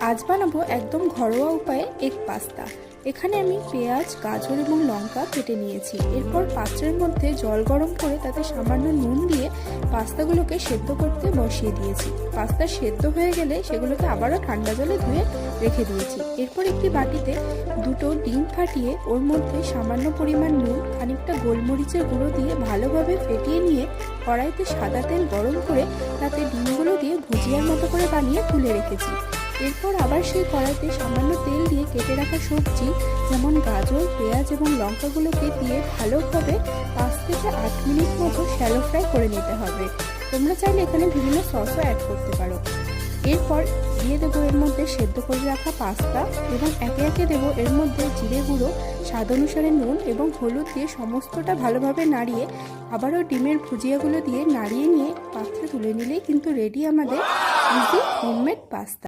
আজ বানাবো একদম ঘরোয়া উপায়ে এগ পাস্তা। এখানে আমি পেঁয়াজ, গাজর এবং লঙ্কা কেটে নিয়েছি। এরপর পাত্রের মধ্যে জল গরম করে তাতে সামান্য নুন দিয়ে পাস্তাগুলোকে সেদ্ধ করতে বসিয়ে দিয়েছি। পাস্তা সেদ্ধ হয়ে গেলে সেগুলোকে আবারও ঠান্ডা জলে ধুয়ে রেখে দিয়েছি। এরপর একটি বাটিতে দুটো ডিম ফাটিয়ে ওর মধ্যে সামান্য পরিমাণ নুন, খানিকটা গোলমরিচের গুঁড়ো দিয়ে ভালোভাবে ফেটিয়ে নিয়ে কড়াইতে সাদা তেল গরম করে তাতে ডিমগুলো দিয়ে ভুজিয়ার মতো করে বানিয়ে তুলে রেখেছি। এরপর আবার সেই কড়াইতে সামান্য তেল দিয়ে কেটে রাখা সবজি যেমন গাজর, পেঁয়াজ এবং লঙ্কাগুলোকে দিয়ে ভালোভাবে 5 থেকে 8 মিনিট মতো শ্যালো ফ্রাই করে নিতে হবে। তোমরা চাইলে এখানে বিভিন্ন সসও অ্যাড করতে পারো। এরপর দিয়ে দেবো এর মধ্যে সেদ্ধ করে রাখা পাস্তা এবং একে একে দেবো এর মধ্যে জিরে গুঁড়ো, স্বাদ অনুসারে নুন এবং হলুদ দিয়ে সমস্তটা ভালোভাবে নাড়িয়ে আবারও ডিমের ভুজিয়াগুলো দিয়ে নাড়িয়ে নিয়ে পাত্রে তুলে নিলেই কিন্তু রেডি আমাদের ইজি হোমমেড পাস্তা।